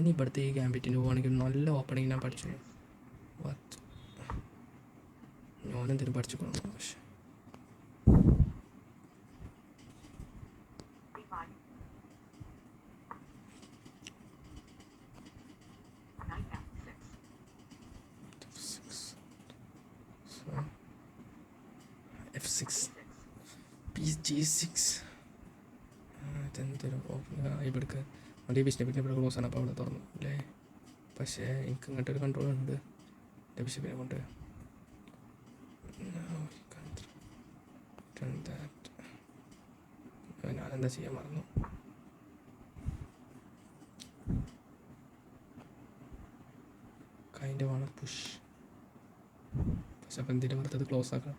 ഇനി ഇവിടുത്തെ ഈ ഗാംബിറ്റിന് പോവുകയാണെങ്കിൽ നല്ല ഓപ്പണിങ് ഞാൻ പഠിച്ചു. ഞാനെന്തെങ്കിലും പഠിച്ചിക്കണം. പക്ഷേ F6 PG6 ഇതെന്തൊരു ഇവിടേക്ക് വണ്ടി ബിഷപ്പിൻ്റെ ഇവിടെ ക്ലോസ് ആണ്. അപ്പോൾ അവിടെ തുറന്നു അല്ലേ? പക്ഷേ എനിക്ക് ഇങ്ങോട്ടൊരു കൺട്രോൾ ഉണ്ട് എൻ്റെ ബിഷപ്പിനെ കൊണ്ട്. ഞാനെന്താ ചെയ്യാൻ മറന്നു. കൈൻ്റെ വേണം പുഷ്. പക്ഷെ അപ്പം എന്തിൻ്റെ പുറത്തത് ക്ലോസ് ആക്കണം.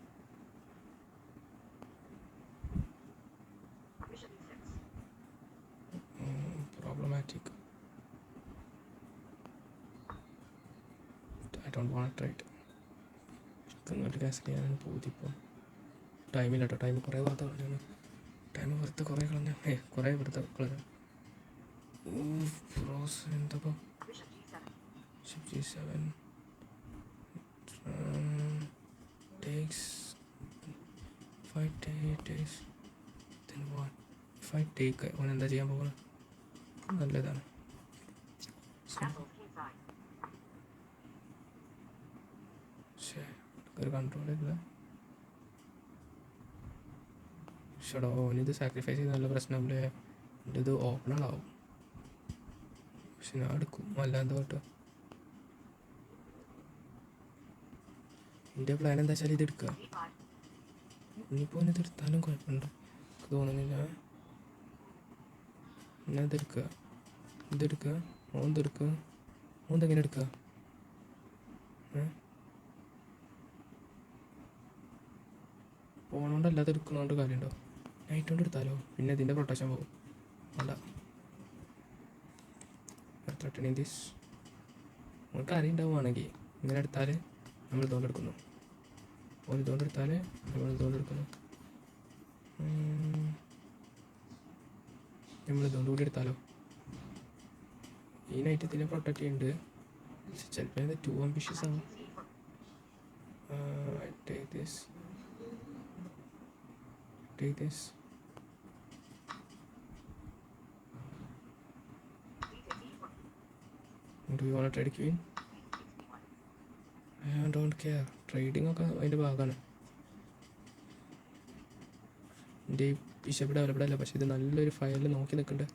problematic. I don't want to try it. ഇങ്ങോട്ട് ക്യാൻസൽ ചെയ്യാനാണ് പോതിപ്പോൾ. ടൈമില്ല കേട്ടോ. ടൈം കുറേ വെറുതെ കളഞ്ഞു. ടൈം വെറുതെ കുറേ കളഞ്ഞു. കുറേ വെറുതെ കളഞ്ഞു. പ്രോസ് എന്തപ്പോൾ G7 takes 5 days. Then what? If I take ഓൻ എന്താ ചെയ്യാൻ പോകുന്നത്? നല്ലതാണ്. ഒരു കൺട്രോൾ ഇല്ല. ഷടോ ഓനിത് സാക്രിഫൈസ് ചെയ്ത് നല്ല പ്രശ്നമില്ലേ? എൻ്റെ ഇത് ഓപ്പണാവും. പക്ഷെ ഞാൻ എടുക്കും. അല്ലാതെ കേട്ടോ എൻ്റെ പ്ലാൻ എന്താ വെച്ചാൽ ഇതെടുക്കുക. ഇനിയിപ്പോൾ ഓനിത് എടുത്താലും കുഴപ്പമുണ്ടോ എനിക്ക് തോന്നുന്നില്ല. ഞാൻ ഇതെടുക്കുക. ഇതെടുക്കുക. ഓന്തെങ്ങനെ എടുക്കുക? ഫോണുകൊണ്ടല്ലാതെ എടുക്കുന്നതുകൊണ്ട് കാര്യമുണ്ടോ? നൈറ്റ് കൊണ്ട് എടുത്താലോ? പിന്നെ ഇതിൻ്റെ പ്രൊട്ടക്ഷൻ പോകും. വേണ്ട. Threatening this. നമുക്ക് അറിയുണ്ടാവുകയാണെങ്കിൽ ഇങ്ങനെ എടുത്താൽ നമ്മൾ ഇതുകൊണ്ട് എടുക്കുന്നു. ഇതുകൊണ്ട് എടുത്താൽ നമ്മൾ ഇതുകൊണ്ട് എടുക്കുന്നു. നമ്മൾ ഇതുകൊണ്ട് കൂടി എടുത്താലോ? ഈ നൈറ്റ് ഇതിനെ പ്രൊട്ടക്റ്റ് ചെയ്യുന്നുണ്ട്. ചിലപ്പോൾ ഇത് ടു ആംബിഷ്യസ് ആവും. Take this. Do you want to trade queen? I don't care. Trading ഒക്കെ അതിൻ്റെ ഭാഗമാണ്. എൻ്റെ ഈ ബിഷപ്പ് ഡെവലപ്ഡ് അല്ല. പക്ഷേ ഇത് നല്ലൊരു ഫയലിൽ നോക്കി നിൽക്കുന്നുണ്ട്.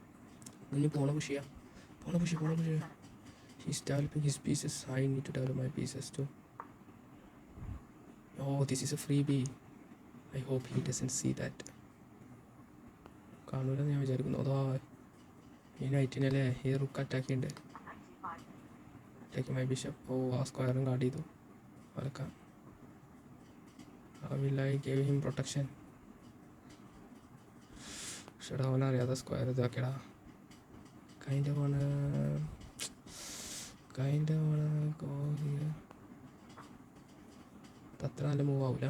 ഇനി പോണ പുഷ് ചെയ്യാം. He's developing his pieces. I need to develop my pieces too. Oh, this is a freebie. I hope he doesn't see that. കാണൂലെന്ന് ഞാൻ വിചാരിക്കുന്നു. അതാ ഈ നൈറ്റിനല്ലേ ഈ റുക്ക് അറ്റാക്ക് ഉണ്ട്. Attack my bishop. ഓ, ആ സ്ക്വയറും കാർഡ് ചെയ്തു. വരക്കാം. will I give him protection? ഷെടാ അവനറിയാതെ സ്ക്വയർ ഇതാക്കിയടാ. കൈൻ്റെ വേണ അത്ര നല്ല മൂവ് ആവില്ല.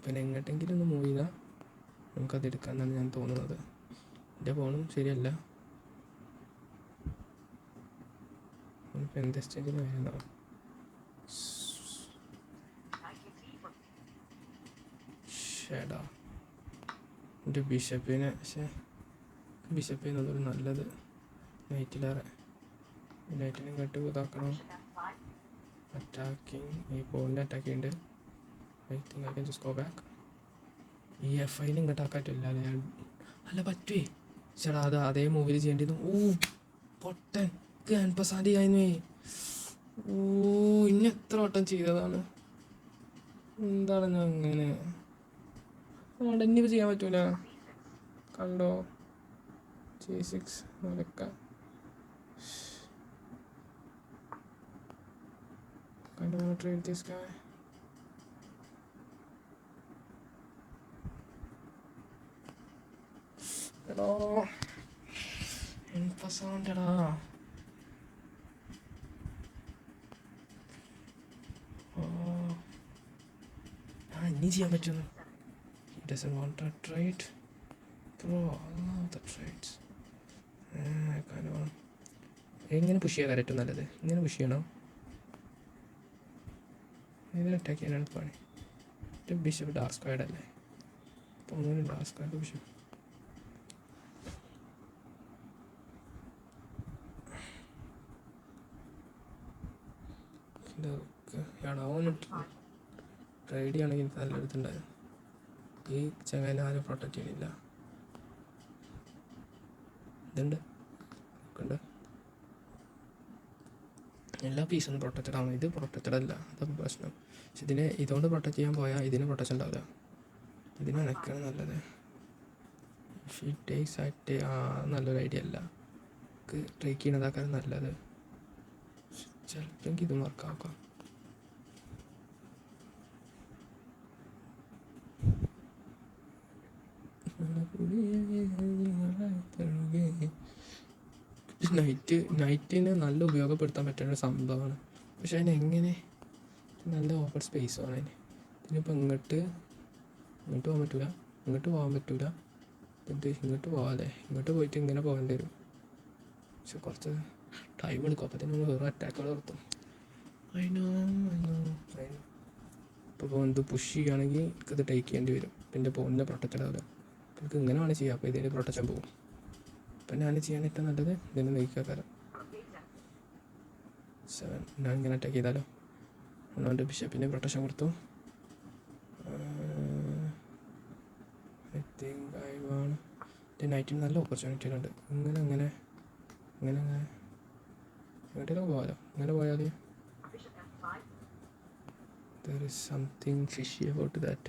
പിന്നെ എങ്ങോട്ടെങ്കിലും ഒന്ന് മൂവ് ചെയ്താൽ നമുക്കത് എടുക്കാമെന്നാണ് ഞാൻ തോന്നുന്നത്. എൻ്റെ ഫോണും ശരിയല്ല. ഇപ്പം എന്ത് എക്സ്ചേഞ്ചിന് വരുന്നോ? ഷേടാ എൻ്റെ ബിഷപ്പിനെ. ബിഷപ്പിനൊരു നല്ലത് നൈറ്റിലേറെ. നൈറ്റിനെ കേട്ട് ഇതാക്കണം. അറ്റാക്കിങ് ഈ പോളിൻ്റെ അറ്റാക്ക് ഉണ്ട്. I think I can just go back. ഈ F5 ഇങ്ങോട്ട് ആക്കാറ്റില്ല അല്ലേ? അല്ല പറ്റുവേ. ചേട്ടാ അത് അതേ മൂവിൽ ചെയ്യേണ്ടിയിരുന്നു. പൊട്ടൻ ഗ്രാൻഡ് ആയിരുന്നു. ഇനി എത്ര വട്ടം ചെയ്തതാണ്. എന്താണ് ഞാൻ അങ്ങനെ അതുകൊണ്ട് ഇനി ചെയ്യാൻ പറ്റൂല. കണ്ടോ G6 നടക്കാം. I don't want to trade this guy. എടാ എൻപസാണ്ടടാ. ഇനി ചെയ്യാൻ പറ്റുന്നു. He doesn't want to trade. Bro, I love the trades. കാരണം എങ്ങനെ പുഷ് ചെയ്യാൻ ഏറ്റവും നല്ലത്? ഇങ്ങനെ പുഷ് ചെയ്യണോ? ഇതിനെ അറ്റാക്ക് ചെയ്യാനാണ് പണി. ബിഷപ്പ് ഡാർക്ക് സ്ക്വയർഡ് അല്ലേ? അപ്പോൾ ഒന്നും ഡാർക്ക് സ്ക്വയർഡ് ബിഷപ്പ്. ട്രൈഡ് ചെയ്യുകയാണെങ്കിൽ എനിക്ക് നല്ല എടുത്തുണ്ടായിരുന്നു. ഈ ചങ്ങല ആരും പ്രൊട്ടക്റ്റ് ചെയ്യണില്ല. ഇതുണ്ട് എല്ലാ പീസൊന്നും പ്രൊട്ടക്റ്റഡ് ആവണം. ഇത് പ്രൊട്ടക്റ്റഡ് അല്ല, അതൊക്കെ പ്രശ്നം. പക്ഷെ ഇതുകൊണ്ട് പ്രൊട്ടക്റ്റ് ചെയ്യാൻ പോയാൽ ഇതിന് പ്രൊട്ടക്ഷൻ ഉണ്ടാവില്ല. ഇതിന് അനക്കാണ് നല്ലത്. നല്ലൊരു ഐഡിയ അല്ല. ട്രേക്ക് ചെയ്യണതാക്കാൻ നല്ലത്. ചിലപ്പോൾ എനിക്ക് ഇതും വർക്കാക്കാം. നൈറ്റിനെ നല്ല ഉപയോഗപ്പെടുത്താൻ പറ്റുന്ന ഒരു സംഭവമാണ്. പക്ഷെ അതിനെങ്ങനെ നല്ല ഓപ്പൺ സ്പേസ് ആണ് അതിന്. ഇതിനിപ്പോൾ ഇങ്ങോട്ട് പോകാൻ പറ്റില്ല, ഇങ്ങോട്ട് പോകാൻ പറ്റില്ല. ഇങ്ങോട്ട് പോകാതെ ഇങ്ങോട്ട് പോയിട്ട് ഇങ്ങനെ പോകേണ്ടി വരും. പക്ഷെ കുറച്ച് ടൈം എടുക്കും. അപ്പോൾ തന്നെ നമ്മൾ വേറെ അറ്റാക്കുകൾ നിർത്തും. ഇപ്പോൾ എന്ത് പുഷ് ചെയ്യുകയാണെങ്കിൽ എനിക്കത് ടേക്ക് ചെയ്യേണ്ടി വരും. പിന്നെ പോണിനെ പ്രൊട്ടക്റ്റഡ് ആവില്ല. എനിക്ക് ഇങ്ങനെ വേണം ചെയ്യാം. അപ്പോൾ ഇതിന് പ്രൊട്ടക്ഷൻ പോകും. അപ്പം ഞാൻ ചെയ്യാൻ ഏറ്റവും നല്ലത് ഇതിനെ നയിക്കാക്കാരം 7. ഞാൻ ഇങ്ങനെ അറ്റാക്ക് ചെയ്താലോ? ഒന്നാമത്തെ ബിഷപ്പിന് പ്രൊട്ടക്ഷൻ കൊടുത്തു. ഐ തിങ്ക് ഐ വാണ് നൈറ്റിന് നല്ല ഓപ്പർച്യൂണിറ്റികളുണ്ട്. ഇങ്ങനെ എവിടെയെങ്കിലും പോകാമല്ലോ. ഇങ്ങനെ പോയാൽ there is something fishy about that.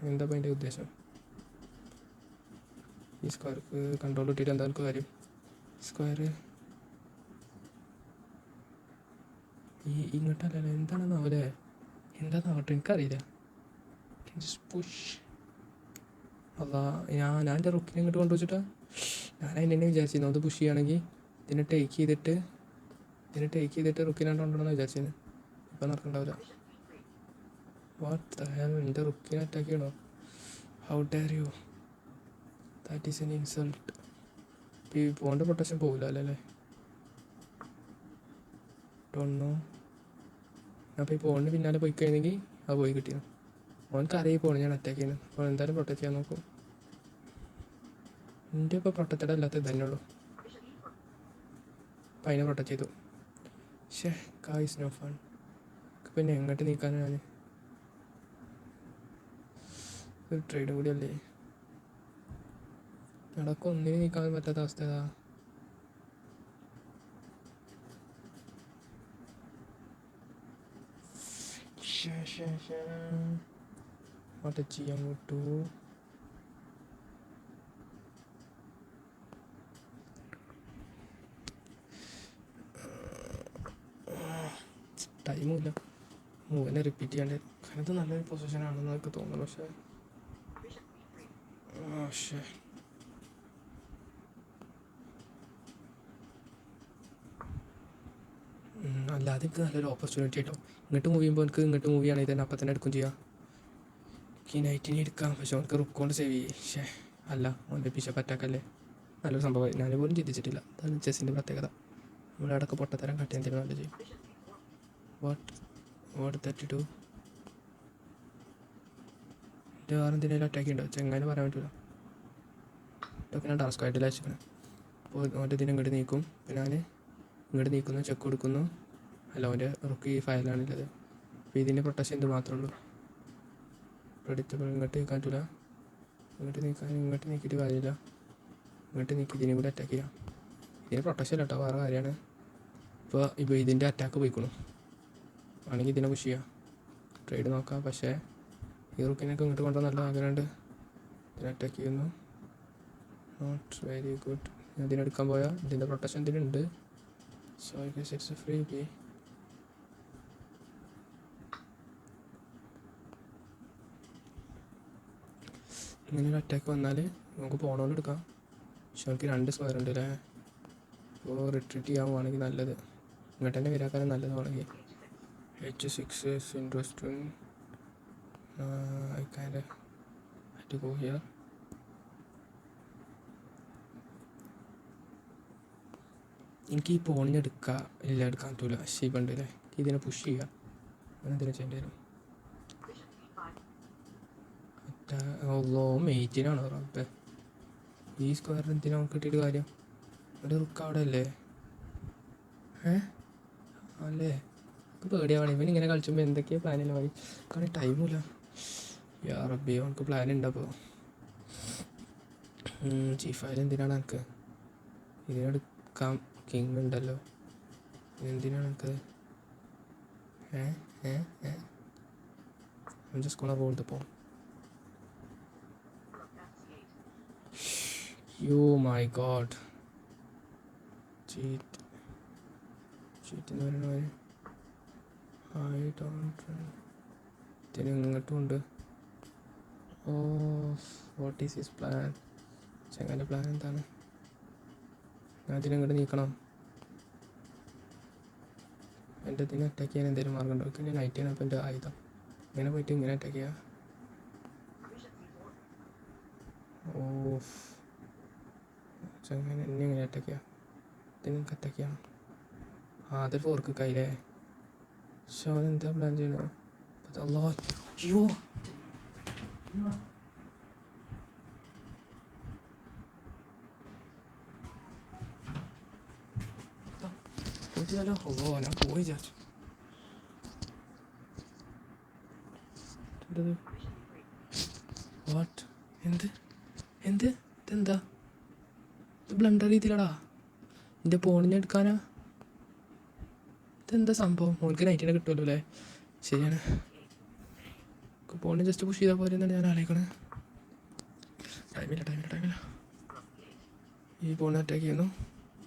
എന്താ അപ്പം അതിൻ്റെ ഉദ്ദേശം? ഈ സ്ക്വയർക്ക് കൺട്രോൾ കിട്ടിയിട്ട് എന്താ എനിക്ക് കാര്യം? സ്ക്വയർ ഇങ്ങോട്ടല്ലല്ലോ. എന്താണെന്നാവല്ലേ? എന്താണെന്നാവട്ടെ, എനിക്കറിയില്ല. പുഷ് അതാ ഞാൻ എൻ്റെ റുക്കിനെ ഇങ്ങോട്ട് കൊണ്ടുവച്ചിട്ടാ. ഞാൻ അതിനെ വിചാരിച്ചിരുന്നു അത് പുഷ് ചെയ്യുകയാണെങ്കിൽ ഇതിനെ ടേക്ക് ചെയ്തിട്ട് റുക്കിനാണ്ട് കൊണ്ടുവന്ന് വിചാരിച്ചിരുന്നു. ഇപ്പം നടക്കണ്ടാവില്ല. What the hell? എൻ്റെ റുക്കിനെ അറ്റാക്ക് ചെയ്യണോ? How dare you? That is an insult. ഈ പോണിൻ്റെ പ്രൊട്ടക്ഷൻ പോകില്ല അല്ലേ? ടൊണ്ണോ അപ്പോൾ ഈ പോണിന് പിന്നാലെ പോയി കഴിഞ്ഞെങ്കിൽ അത് പോയി കിട്ടിയത്. അവനക്ക് അറിയാം പോണ് ഞാൻ അറ്റാക്ക് ചെയ്യുന്നത്. അപ്പോൾ എന്തായാലും പ്രൊട്ടക്റ്റ് ചെയ്യാൻ നോക്കും. എൻ്റെ ഇപ്പോൾ പ്രൊട്ടക്റ്റഡ് അല്ലാത്തത് തന്നെ ഉള്ളൂ. അപ്പം അതിനെ പ്രൊട്ടക്റ്റ് ചെയ്തു. പക്ഷേ കായ്സ് നോ ഫൺ. പിന്നെ എങ്ങോട്ട് നീക്കാനാണ് ഞാൻ? ഒരു ട്രേഡും കൂടി അല്ലേ നടക്കും. ഒന്നിനും നീക്കാൻ പറ്റാത്ത അവസ്ഥ ഏതാ? What ചെയ്യാൻ വിട്ടു? ടൈമില്ല. മൂവിനെ റിപ്പീറ്റ് ചെയ്യാണ്ട്. അത് നല്ലൊരു പൊസിഷനാണെന്ന് എനിക്ക് തോന്നുന്നു. പക്ഷേ അല്ലാതെ എനിക്ക് നല്ലൊരു ഓപ്പർച്യൂണിറ്റി ആയിട്ടോ. ഇങ്ങോട്ട് മൂവ് ചെയ്യുമ്പോൾ എനിക്ക് ഇങ്ങോട്ട് മൂവ് ചെയ്യുകയാണെങ്കിൽ തന്നെ അപ്പം തന്നെ എടുക്കും ചെയ്യാം. ഈ നൈറ്റിനെ എടുക്കാം. പക്ഷെ അവർക്ക് റുക്കോണ്ട് സേവ് ചെയ്യേ അല്ല. അവൻ്റെ ബിഷപ്പ് അറ്റാക്കല്ലേ? നല്ലൊരു സംഭവമായി. ഞാൻ പോലും ചിന്തിച്ചിട്ടില്ല. അതാണ് ചെസ്സിൻ്റെ പ്രത്യേകത. നമ്മളവിടെയൊക്കെ പൊട്ടത്തരം കാട്ടിയാൽ എന്തെങ്കിലും നല്ല ചെയ്യും. What that do? എൻ്റെ വേറെ എന്തെങ്കിലും അറ്റാക്ക് ഉണ്ടോ? ചെങ്ങനെ പറയാൻ പറ്റില്ല. ഇതൊക്കെ ഞാൻ ടാസ്ക് ആയിട്ടില്ല വെച്ചിരിക്കുന്നത്. അപ്പോൾ അവൻ്റെ ഇതിന് ഇങ്ങോട്ട് നീക്കും. പിന്നെ ഞാൻ ഇങ്ങോട്ട് നീക്കുന്നു, ചെക്ക് കൊടുക്കുന്നു. അല്ല, അവൻ്റെ റുക്ക് ഈ ഫയലാണുള്ളത്. അപ്പോൾ ഇതിൻ്റെ പ്രൊട്ടക്ഷൻ ഇത് മാത്രമേ ഉള്ളൂ. പ്രഡിക്റ്റബിൾ. ഇങ്ങോട്ട് നീക്കാൻ പറ്റില്ല. ഇങ്ങോട്ട് നീക്കിയിട്ട് കാര്യമില്ല. ഇങ്ങോട്ട് നീക്കി ഇതിനെ കൂടി അറ്റാക്ക് ചെയ്യാം. ഇതിന് പ്രൊട്ടക്ഷൻ ഇല്ല കേട്ടോ, വേറെ കാര്യമാണ്. ഇപ്പോൾ ഇതിൻ്റെ അറ്റാക്ക് പോയിക്കണം. ആണെങ്കിൽ ഇതിനെ പുഷ് ചെയ്യാം, ട്രേഡ് നോക്കാം. പക്ഷേ ഈ റുക്കിനൊക്കെ ഇങ്ങോട്ട് കൊണ്ടുവന്ന് നല്ല ആഗ്രഹമുണ്ട്. ഇതിനെ അറ്റാക്ക് ചെയ്യുന്നു. Not very good. ഇതിനെടുക്കാൻ പോയാൽ ഇതിൻ്റെ പ്രൊട്ടക്ഷൻ ഇതിനുണ്ട്. So I guess it's a free play. ഇങ്ങനെ ഒരു അറ്റാക്ക് വന്നാൽ നമുക്ക് പോണോണ്ട് എടുക്കാം. പക്ഷെ നമുക്ക് 2 സ്ക്വയർ ഉണ്ട് അല്ലേ? അപ്പോൾ റിട്രീറ്റ് ചെയ്യാൻ പോവാണെങ്കിൽ നല്ലത് ഇങ്ങോട്ട് തന്നെ വരാക്കാനും നല്ലതാണെങ്കിൽ H6 is interesting. I kind of had to go here. എനിക്ക് ഈ പോണിന് എടുക്കാം ഇല്ല എടുക്കാൻ പറ്റൂല. ഷീപ്പ് ഉണ്ട് അല്ലേ, ഇതിനെ പുഷ് ചെയ്യുക അങ്ങനെ എന്തെങ്കിലും ചെയ്യേണ്ടി വരും. ഓ മെയ്റ്റിനാണോ റബ്ബേ ഈ സ്ക്വയറിന് എന്തിനാ നമുക്ക് കിട്ടിയിട്ട് കാര്യം? ഒരു റുക്ക് അവിടെ അല്ലേ? അല്ലേ പേടിയാവണം. ഇവൻ ഇങ്ങനെ കളിച്ചുമ്പോൾ എന്തൊക്കെയാണ് പ്ലാനില്ല മതി കാരണം ടൈമില്ല. യാ റബ്ബി അവനക്ക് പ്ലാൻ ഉണ്ട്. അപ്പോൾ ചീഫായാൽ എന്തിനാണ് എനിക്ക് ഇതിനെടുക്കാം? കിങ് ഉണ്ടല്ലോ, എന്തിനാണ് എനിക്ക്? I'm just gonna roll the ball. Oh my god. Cheat എന്ന് പറയുന്നത് I don't ഇതിന് ഇങ്ങോട്ടും ഉണ്ട്. Oh what is his plan? ചെങ്ങൻ്റെ പ്ലാൻ എന്താണ്? ഞാൻ ഇതിനങ്ങോട്ട് നീക്കണം. എൻ്റെ ഇതിനെ അറ്റാക്ക് ചെയ്യാൻ എന്തെങ്കിലും മാർഗം ഉണ്ടോ? പിന്നെ നൈറ്റ് ചെയ്യണം. അപ്പോൾ എൻ്റെ ആയുധം ഇങ്ങനെ പോയിട്ട് ഇങ്ങനെ അറ്റാക്ക് ചെയ്യാം. ഓ ചെങ്ങനെ എന്നെ ഇങ്ങനെ അറ്റാക്ക് ചെയ്യാം. ഇതിന് നമുക്ക് അറ്റാക്ക് ചെയ്യണം. അതൊരു ഫോർക്ക് കയ്യിലേ. പക്ഷെ അവൻ എന്താ പ്ലാൻ ചെയ്യണത്? അയ്യോ ഓ ഞാൻ പോയി ചാച്ചു. വാട്ട് എന്ത് എന്ത് ഇതെന്താ? ഇത് ബ്ലണ്ടർ രീതിയിലടാ എൻ്റെ ഫോണിന് എടുക്കാനാ? ഇതെന്താ സംഭവം? മോൾക്ക് നൈറ്റിനെ കിട്ടുമല്ലോ അല്ലേ? ശരിയാണ്, ഫോണിന് ജസ്റ്റ് പുഷ് ചെയ്താൽ പോലെ എന്നാണ് ഞാൻ ആലോചിക്കണത്. ടൈമില്ല ഈ ഫോൺ അറ്റാക്ക് ചെയ്യുന്നു.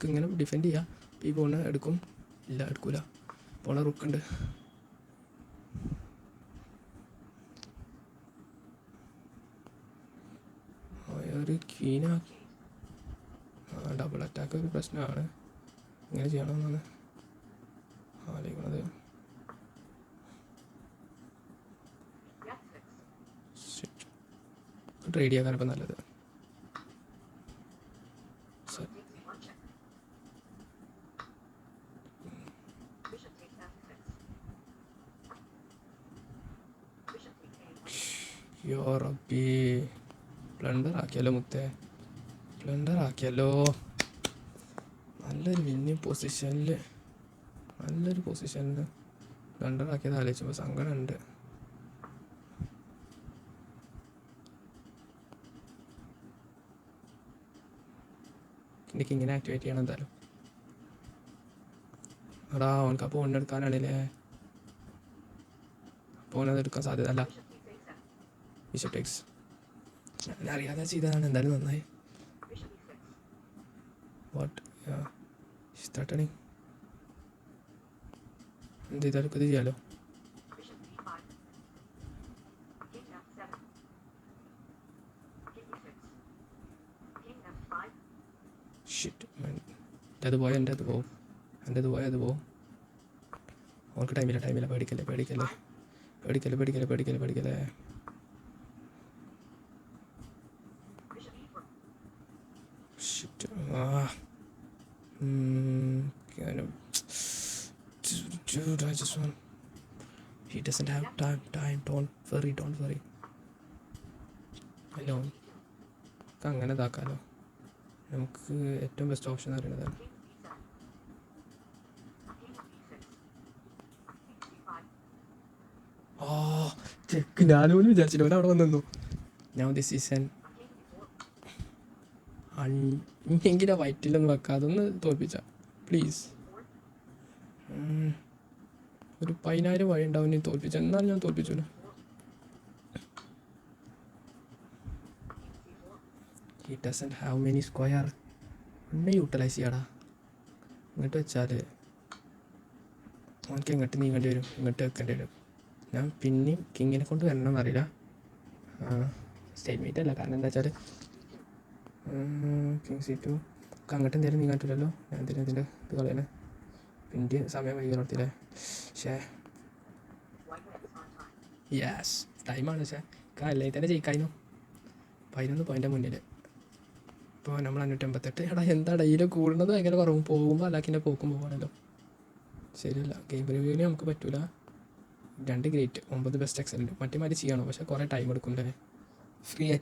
ഇങ്ങനെ ഡിഫെൻഡ് ചെയ്യാം. ഈ ഫോണ് എടുക്കും ഇല്ല എടുക്കൂല. ഫോണ് റുക്കുണ്ട്. ഒരു ക്വീനാക്കി ഡബിൾ അറ്റാക്ക് ഒരു പ്രശ്നമാണ്. ഇങ്ങനെ ചെയ്യണമെന്നാണ് ആലോചിക്കണത്. ട്രേഡ് ചെയ്യാൻ ഇപ്പം നല്ലത്. യോ റബ്ബി ബ്ലണ്ടർ ആക്കിയല്ലോ മുത്തേ, ബ്ലണ്ടർ ആക്കിയല്ലോ. നല്ലൊരു വിന്നിങ് പൊസിഷനിൽ ബ്ലണ്ടർ ആക്കിയത് ആലോചിച്ചപ്പോൾ സങ്കടമുണ്ട്. എനിക്ക് ഇങ്ങനെ ആക്ടിവേറ്റ് ചെയ്യണം എന്തായാലും. എടാ അവനക്ക് അപ്പോൾ എടുക്കാനാണല്ലേ? അപ്പോൾ എടുക്കാൻ സാധ്യത അല്ല. ബിഷപ്പ് ടേക്സ് ഞാൻ അറിയാതെ ചെയ്തതാണ്. എന്തായാലും നന്നായി. വാട്ട് സ്റ്റാർട്ടണി എന്ത് ചെയ്താലും ഇത് ചെയ്യാലോ. അത് പോയ എൻ്റെ അത് പോവും. അവർക്ക് ടൈമില്ല. പേടിക്കല്ലേ. Dude, I just want. He doesn't have time. Don't worry. Hello അങ്ങനെ ഇതാക്കാലോ. നമുക്ക് ഏറ്റവും ബെസ്റ്റ് ഓപ്ഷൻ എന്ന് പറയുന്നത് ചെക്ക്. ഞാനോട് വിചാരിച്ചില്ല അവൻ അവിടെ വന്നു. ഞാൻ ദിസ് സീസൺ എങ്കിലും വയറ്റിലൊന്നും വെക്കാതെ ഒന്ന് തോൽപ്പിച്ച പ്ലീസ്. ഒരു 10,000 വഴി ഉണ്ടാവും നീ തോൽപ്പിച്ച. എന്നാലും ഞാൻ തോൽപ്പിച്ചു. He doesn't have many square. ഒന്ന് യൂട്ടിലൈസ് ചെയ്യാടാ. ഇങ്ങോട്ട് വെച്ചാൽ അവനക്ക് എങ്ങോട്ട് നീങ്ങേണ്ടി വരും, ഇങ്ങോട്ട് വെക്കേണ്ടി വരും. ഞാൻ പിന്നെയും കിങ്ങിനെ കൊണ്ട് വരണമെന്ന് അറിയില്ല. സ്റ്റേറ്റ്മെൻ്റ് അല്ല, കാരണം എന്താ വെച്ചാൽ കിങ് C2 ഒക്കെ അങ്ങോട്ട് എന്തായാലും നീങ്ങാൻ പറ്റില്ലല്ലോ. ഞാൻ എന്തിനാ ഇതിൻ്റെ ഇത് കളയണേ? പിന്നെ സമയം വൈകി നടത്തില്ലേ? യെസ് ടൈമാണ്. അല്ലെങ്കിൽ തന്നെ ജയിക്കായിരുന്നു. 11 പോയിൻ്റെ മുന്നിൽ. ഇപ്പോൾ നമ്മൾ 588. എടാ എന്താടാ ഇതിൽ കൂടുന്നത് ഭയങ്കര കുറവും, പോകുമ്പോൾ അല്ലാക്കിൻ്റെ പോക്കും പോകാണല്ലോ. ശരിയല്ല, ഗെയിം റിവ്യൂവിന് നമുക്ക് പറ്റൂല. 2 ഗ്രേറ്റ്, 9 ബെസ്റ്റ് എക്സലൻറ്റ്. മറ്റേ മാതിരി ചെയ്യണം, പക്ഷേ കുറേ ടൈം എടുക്കും അല്ലേ. ഫ്രീ ആയിട്ട്